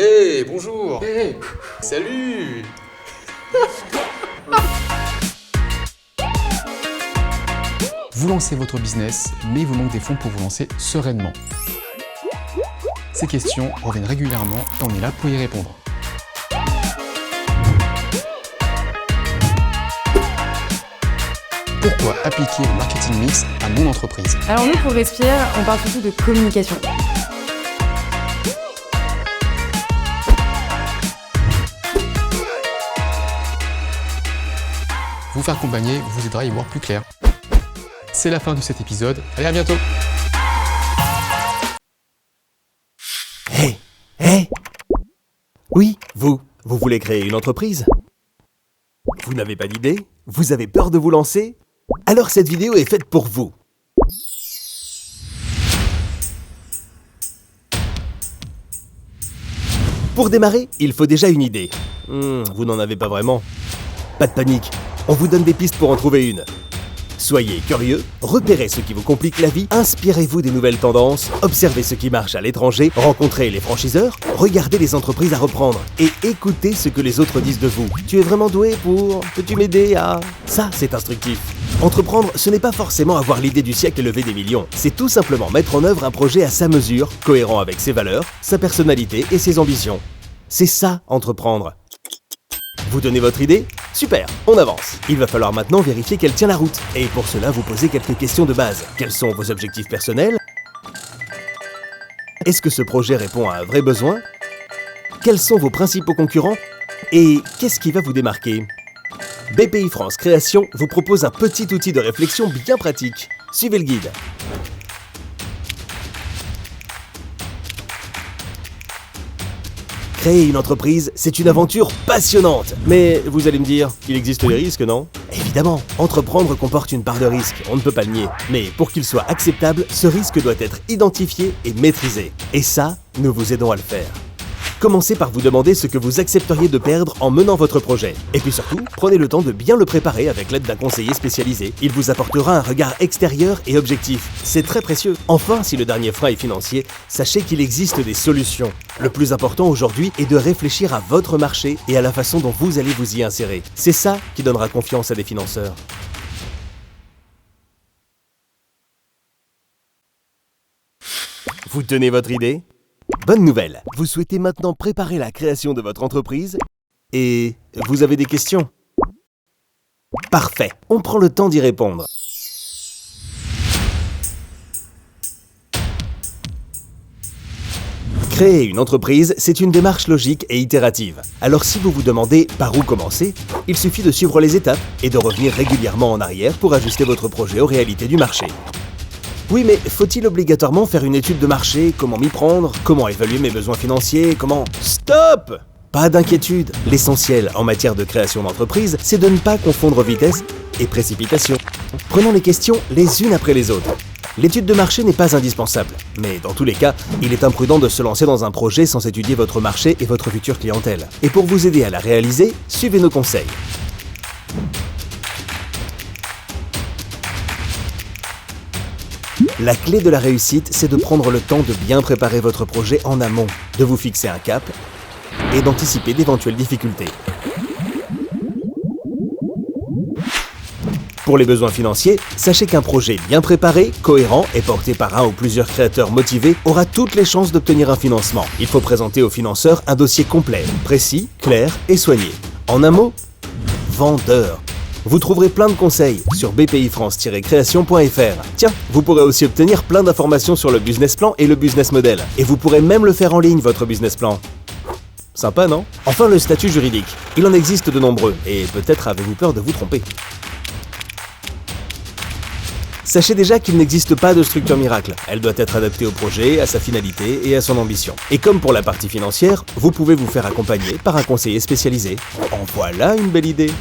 Hey, bonjour. Hey, salut. Vous lancez votre business, mais il vous manque des fonds pour vous lancer sereinement. Ces questions reviennent régulièrement et on est là pour y répondre. Pourquoi appliquer le marketing mix à mon entreprise? Alors nous, pour Respire, on parle surtout de communication. Vous faire accompagner vous aidera à y voir plus clair. C'est la fin de cet épisode. Allez, à bientôt! Hey! Oui, vous voulez créer une entreprise? Vous n'avez pas d'idée? Vous avez peur de vous lancer? Alors cette vidéo est faite pour vous. Pour démarrer, il faut déjà une idée. Vous n'en avez pas vraiment. Pas de panique, on vous donne des pistes pour en trouver une. Soyez curieux, repérez ce qui vous complique la vie, inspirez-vous des nouvelles tendances, observez ce qui marche à l'étranger, rencontrez les franchiseurs, regardez les entreprises à reprendre et écoutez ce que les autres disent de vous. Tu es vraiment doué pour... Peux-tu m'aider à... Ça, c'est instructif. Entreprendre, ce n'est pas forcément avoir l'idée du siècle et lever des millions. C'est tout simplement mettre en œuvre un projet à sa mesure, cohérent avec ses valeurs, sa personnalité et ses ambitions. C'est ça, entreprendre. Vous donnez votre idée? Super, on avance. Il va falloir maintenant vérifier qu'elle tient la route. Et pour cela, vous posez quelques questions de base. Quels sont vos objectifs personnels? Est-ce que ce projet répond à un vrai besoin? Quels sont vos principaux concurrents? Et qu'est-ce qui va vous démarquer? BPI France Création vous propose un petit outil de réflexion bien pratique. Suivez le guide. Créer une entreprise, c'est une aventure passionnante. Mais vous allez me dire, il existe des risques, non? Évidemment, entreprendre comporte une part de risque, on ne peut pas le nier. Mais pour qu'il soit acceptable, ce risque doit être identifié et maîtrisé. Et ça, nous vous aidons à le faire. Commencez par vous demander ce que vous accepteriez de perdre en menant votre projet. Et puis surtout, prenez le temps de bien le préparer avec l'aide d'un conseiller spécialisé. Il vous apportera un regard extérieur et objectif. C'est très précieux. Enfin, si le dernier frein est financier, sachez qu'il existe des solutions. Le plus important aujourd'hui est de réfléchir à votre marché et à la façon dont vous allez vous y insérer. C'est ça qui donnera confiance à des financeurs. Vous tenez votre idée ? Bonne nouvelle, vous souhaitez maintenant préparer la création de votre entreprise et vous avez des questions? Parfait, on prend le temps d'y répondre. Créer une entreprise, c'est une démarche logique et itérative. Alors si vous vous demandez par où commencer, il suffit de suivre les étapes et de revenir régulièrement en arrière pour ajuster votre projet aux réalités du marché. Oui, mais faut-il obligatoirement faire une étude de marché? Comment m'y prendre? Comment évaluer mes besoins financiers? Comment... Stop! Pas d'inquiétude. L'essentiel en matière de création d'entreprise, c'est de ne pas confondre vitesse et précipitation. Prenons les questions les unes après les autres. L'étude de marché n'est pas indispensable, mais dans tous les cas, il est imprudent de se lancer dans un projet sans étudier votre marché et votre future clientèle. Et pour vous aider à la réaliser, suivez nos conseils. La clé de la réussite, c'est de prendre le temps de bien préparer votre projet en amont, de vous fixer un cap et d'anticiper d'éventuelles difficultés. Pour les besoins financiers, sachez qu'un projet bien préparé, cohérent et porté par un ou plusieurs créateurs motivés aura toutes les chances d'obtenir un financement. Il faut présenter aux financeurs un dossier complet, précis, clair et soigné. En un mot, vendeur. Vous trouverez plein de conseils sur bpifrance-création.fr. Tiens, vous pourrez aussi obtenir plein d'informations sur le business plan et le business model. Et vous pourrez même le faire en ligne, votre business plan. Sympa, non? Enfin, le statut juridique. Il en existe de nombreux, et peut-être avez-vous peur de vous tromper. Sachez déjà qu'il n'existe pas de structure miracle. Elle doit être adaptée au projet, à sa finalité et à son ambition. Et comme pour la partie financière, vous pouvez vous faire accompagner par un conseiller spécialisé. En voilà une belle idée!